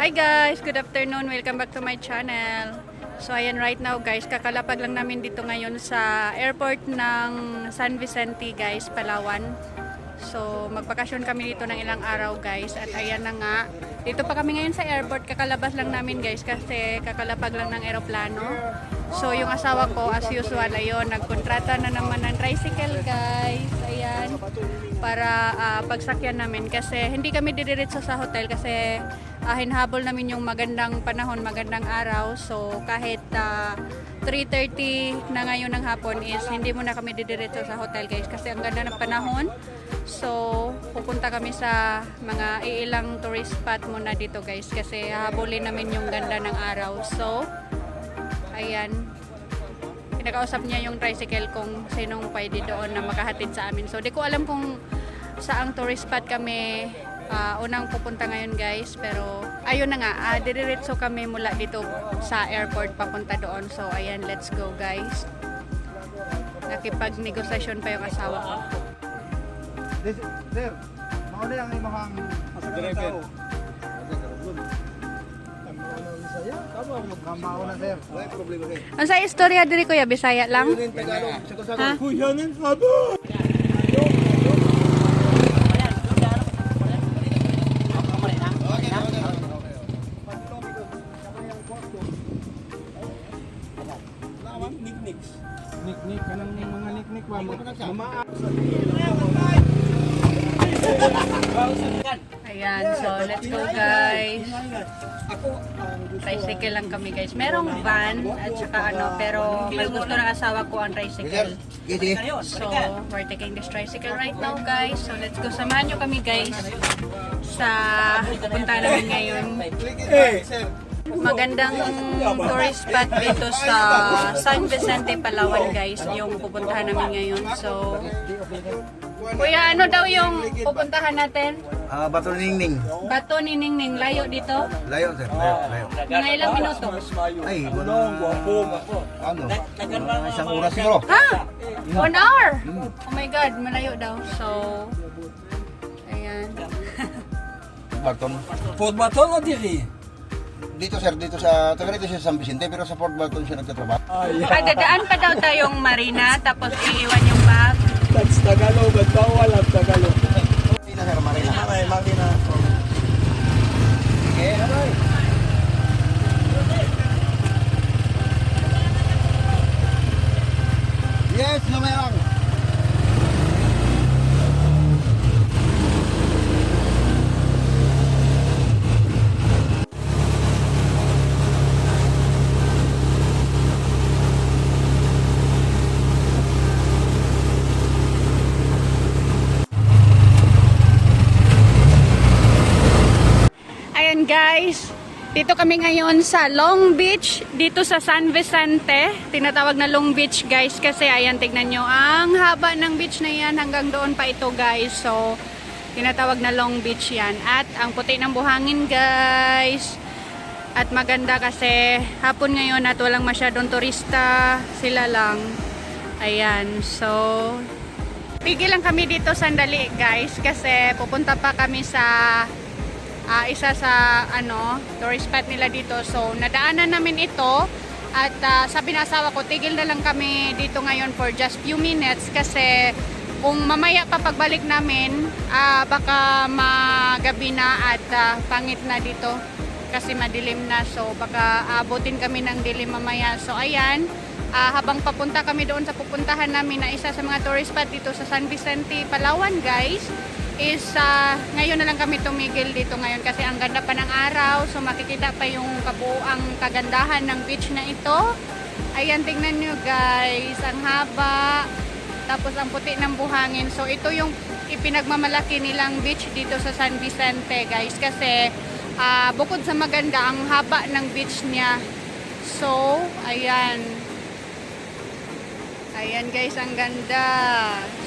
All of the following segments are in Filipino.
Hi guys! Good afternoon! Welcome back to my channel. So ayan, right now guys, kakalapag lang namin dito ngayon sa airport ng San Vicente guys, Palawan. So magpakasyon kami dito ng ilang araw guys. At ayan na nga, dito pa kami ngayon sa airport. Kakalabas lang namin guys kasi kakalapag lang ng aeroplano. So yung asawa ko as usual ayun, nagkontrata na naman ng tricycle guys. Ayan, para pagsakyan namin kasi hindi kami didiretso sa hotel kasi hinhabol namin yung magandang panahon, magandang araw. So kahit 3:30 na ngayon ng hapon is hindi muna kami didiretso sa hotel guys kasi ang ganda ng panahon. So pupunta kami sa mga ilang tourist spot muna dito guys kasi hahabulin namin yung ganda ng araw. So ayan, pinakausap niya yung tricycle kung sinong pwede doon na makahatid sa amin. So di ko alam kung saang tourist spot kami unang pupunta ngayon guys, pero ayun na nga, didiretso kami mula dito sa airport papunta doon. So ayan, let's go guys. Nakipag-negosasyon pa yung asawa ko. Sir, mauna yung imahang masakit tao. Mauna sir. Wala problema kay. Ang sa istorya diri kuya, Bisaya lang? Ha? Kuyanin sabo. Niknik kanang mga niknik ba? Ayan, so let's go guys. Tricycle lang kami guys. Merong van at saka pero mas gusto ng asawa ko ang tricycle. So we're taking this tricycle right now guys. So let's go. Samahan nyo kami guys sa pupunta namin ngayon. Magandang tourist spot dito sa San Vicente, Palawan guys, yung pupuntahan namin ngayon. So kuya, ano daw yung pupuntahan natin? Bato Ningning. Bato ni Ningning, layo dito? Layo sir, layo. Mga ilang minuto? Ay, ano? Isang oras siguro. Ha? 1 hour? Oh my God, malayo daw. So, ayan. Barton. Fort Baton o diri? Dito sir, dito sa taga dito siya sa San Vicente pero sa Fort Barton siya nagtatrabaho. Dadaan pa daw tayong marina, tapos iiwan yung bag. That's Tagalog, but bawal ang Tagalog. Marina sir, Marina. Marina. Okay, bye. Yes, lumayang. Ayan guys, dito kami ngayon sa Long Beach, dito sa San Vicente. Tinatawag na Long Beach guys kasi ayan, tignan nyo, ang haba ng beach na yan, hanggang doon pa ito guys. So, tinatawag na Long Beach yan. At ang puti ng buhangin guys. At maganda kasi hapon ngayon at walang masyadong turista, sila lang. Ayan, so pigil lang kami dito sandali guys kasi pupunta pa kami sa isa sa tourist spot nila dito. So nadaanan namin ito at sabi ng asawa ko, tigil na lang kami dito ngayon for just few minutes kasi kung mamaya pa pagbalik namin baka magabi na at pangit na dito kasi madilim na. So baka abutin kami ng dilim mamaya. So ayan, habang papunta kami doon sa pupuntahan namin na isa sa mga tourist spot dito sa San Vicente, Palawan guys, is ngayon na lang kami tumigil dito ngayon kasi ang ganda pa ng araw. So makikita pa yung kabuuang kagandahan ng beach na ito. Ayan, tingnan nyo guys, ang haba, tapos ang puti ng buhangin. So ito yung ipinagmamalaki nilang beach dito sa San Vicente guys kasi bukod sa maganda, ang haba ng beach niya. So ayan, ayan guys, ang ganda.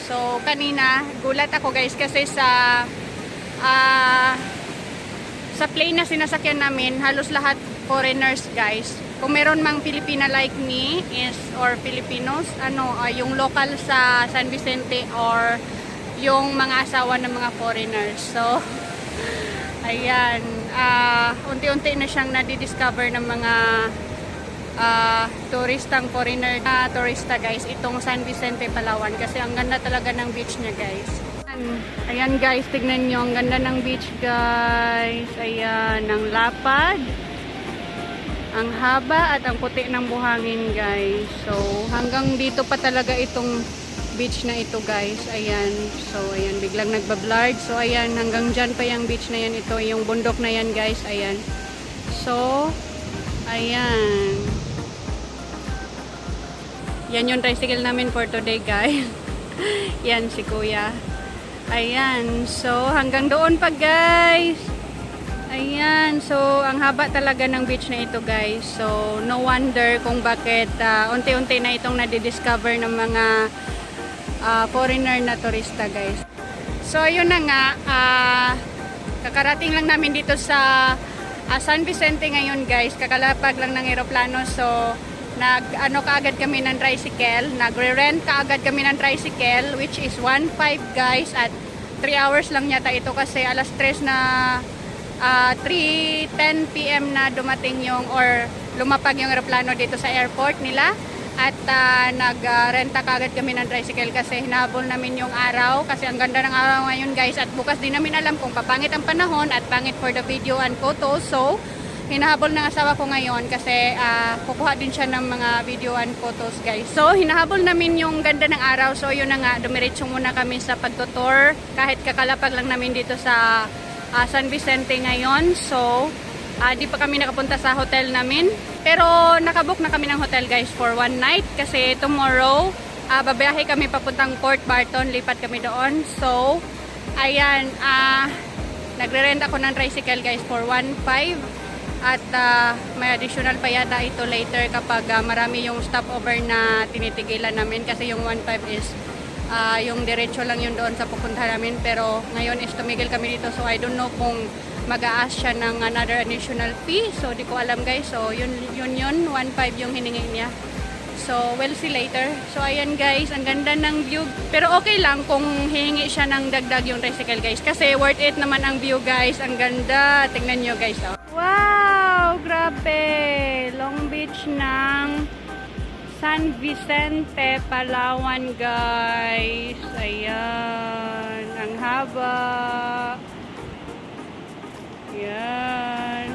So kanina gulat ako guys kasi sa plane na sinasakyan namin, halos lahat foreigners guys. Kung meron mang Filipina like me is or Filipinos, yung local sa San Vicente or yung mga asawa ng mga foreigners. So Ayan, unti-unti na siyang nadidiscover ng mga turistang foreigner na turista guys, itong San Vicente, Palawan, kasi ang ganda talaga ng beach niya guys. Ayan guys, tignan nyo, ang ganda ng beach guys. Ayan, ang lapad, ang haba at ang puti ng buhangin guys. So hanggang dito pa talaga itong beach na ito guys. Ayan, so ayan, biglang nagbablurred. So ayan, hanggang dyan pa yung beach na yan. Ito yung bundok na yan guys. Ayan, so ayan, yan yung tricycle namin for today guys. Yan si kuya. Ayan, so hanggang doon pa guys. Ayan, so ang haba talaga ng beach na ito guys. So no wonder kung bakit unti-unti na itong nadidiscover ng mga foreigner na turista guys. So yun na nga, kakarating lang namin dito sa San Vicente ngayon guys. Kakalapag lang ng eroplano. So kaagad kami ng tricycle, nagre-rent kaagad kami ng tricycle, which is 1.5 guys, at 3 hours lang yata ito kasi alas 3 na 3:10 PM na dumating yung or lumapag yung eroplano dito sa airport nila, at nagrenta kaagad kami ng tricycle kasi hinabol namin yung araw kasi ang ganda ng araw ngayon guys, at bukas din namin alam kung papangit ang panahon at pangit for the video and photos. So hinahabol ng asawa ko ngayon kasi kukuha din siya ng mga video and photos guys. So hinahabol namin yung ganda ng araw. So yun na nga, dumiretso muna kami sa pagtutour kahit kakalapag lang namin dito sa San Vicente ngayon. So di pa kami nakapunta sa hotel namin, pero nakabook na kami ng hotel guys for one night kasi tomorrow babiyahe kami papuntang Port Barton, lipat kami doon. So ayan, nagre-rent ako ng tricycle guys for 1.5. At may additional pa yata ito later kapag marami yung stopover na tinitigilan namin kasi yung 1.5 is yung diretso lang yun doon sa pupunta namin, pero ngayon is tumigil kami dito. So I don't know kung mag-a-ask siya ng another additional fee, so di ko alam guys. So yun 1.5 yung hiningi niya. So we'll see later. So ayan guys, ang ganda ng view, pero okay lang kung hihingi siya ng dagdag yung tricycle guys kasi worth it naman ang view guys. Ang ganda, tingnan nyo guys. Wow, grabe, Long Beach ng San Vicente, Palawan guys. Ayan, ang haba. Ayan.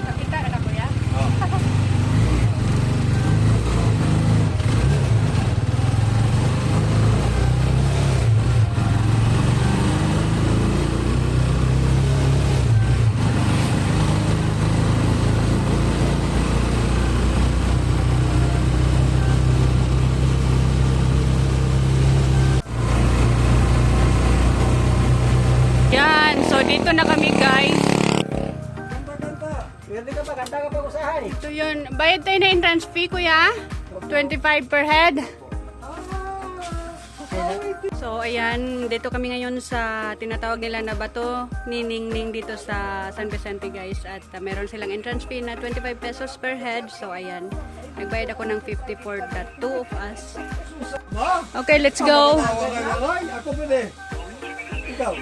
Nakita na ko ya? Yan, so dito na kami guys. Kanta. Pwede ka pa, kanta ka pa usahay. So yun, bayad tayo na entrance fee kuya, 25 per head. So ayan, dito kami ngayon sa tinatawag nila na Bato ni Ningning dito sa San Vicente guys, at meron silang entrance fee na 25 pesos per head. So ayan, nagbayad ako ng 50 for the two of us. Okay, let's go. Ako pwede. Ikaw.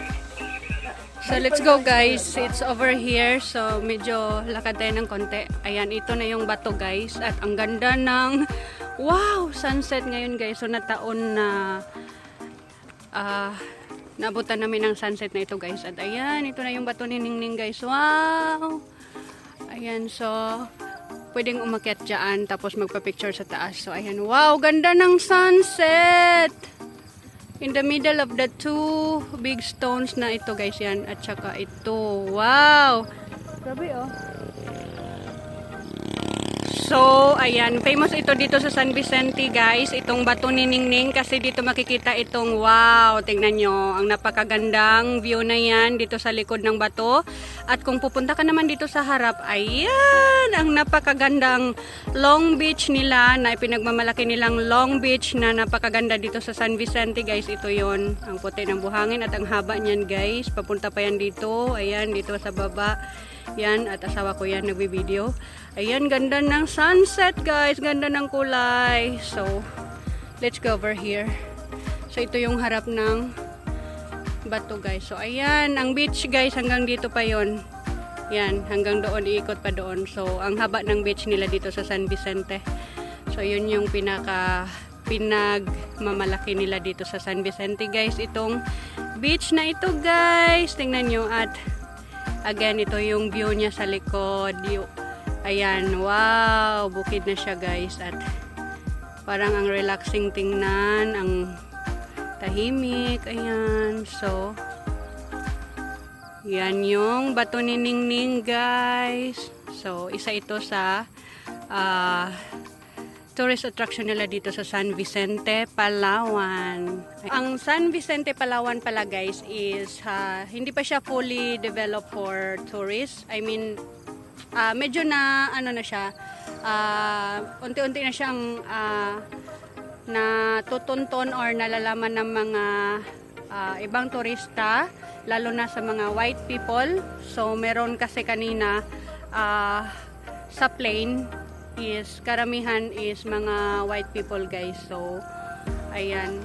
So let's go guys, it's over here. So medyo lakad tayo ng konti. Ayan, ito na yung Bato guys, at ang ganda ng wow, sunset ngayon guys. So nataon na naabutan namin ng sunset na ito guys. At ayan, ito na yung Bato ni Ningning guys. Wow! Ayan, so pwedeng umakyat dyan tapos magpa-picture sa taas. So ayan, wow, ganda ng sunset! In the middle of the two big stones na ito guys, yan, at saka ito. Wow! Grabe oh. So, ayan, famous ito dito sa San Vicente guys, itong bato ni Ningning kasi dito makikita itong wow, tingnan nyo, ang napakagandang view na yan dito sa likod ng bato. At kung pupunta ka naman dito sa harap, ayan, ang napakagandang Long Beach nila na ipinagmamalaki nilang Long Beach na napakaganda dito sa San Vicente guys, ito yon, ang puti ng buhangin at ang haba niyan guys, papunta pa yan dito, ayan, dito sa baba. Yan, at asawa ko yan nagbi-video. Ayan, ganda ng sunset guys, ganda ng kulay. So, let's go over here. So, ito yung harap ng bato guys. So, ayan, ang beach guys, hanggang dito pa yon. Yan, hanggang doon, iikot pa doon. So, ang haba ng beach nila dito sa San Vicente. So, yun yung pinagmamalaki nila dito sa San Vicente guys. Itong beach na ito guys, tingnan nyo at again, ito yung view niya sa likod. Ayan, wow, bukid na siya guys. At parang ang relaxing tingnan, ang tahimik. Ayan, so yan yung bato ni Ningning guys. So, isa ito sa tourist attraction nila dito sa San Vicente, Palawan. Ang San Vicente, Palawan pala guys is hindi pa siya fully developed for tourists. I mean, medyo na ano na siya, unti-unti na siyang natutunton or nalalaman ng mga ibang turista, lalo na sa mga white people. So meron kasi kanina sa plane is karamihan is mga white people guys. So ayan,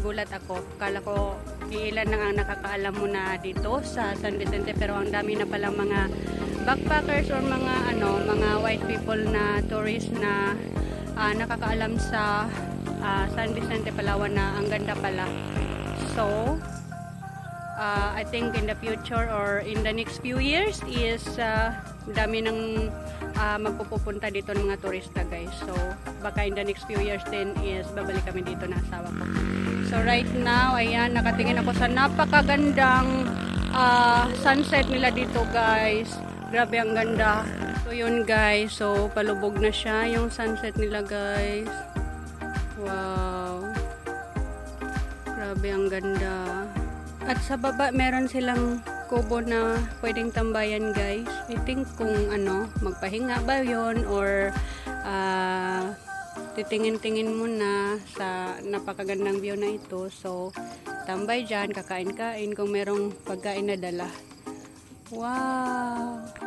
gulat ako, kala ko ilan na ang nakakaalam mo na dito sa San Vicente, pero ang dami na palang mga backpackers or mga mga white people na tourist na nakakaalam sa San Vicente, Palawan na ang ganda pala. So I think in the future or in the next few years is dami ng magpupunta dito ng mga turista guys. So baka in the next few years din is babalik kami dito na asawa ko. So right now, ayan, nakatingin ako sa napakagandang sunset nila dito guys. Grabe ang ganda. So yun guys, so palubog na siya yung sunset nila guys. Wow, grabe ang ganda. At sa baba meron silang kubo na pwedeng tambayan guys. I think kung magpahinga ba yon or titingin-tingin muna sa napakagandang view na ito. So tambay dyan, kakain-kain kung merong pagkain na dala. Wow!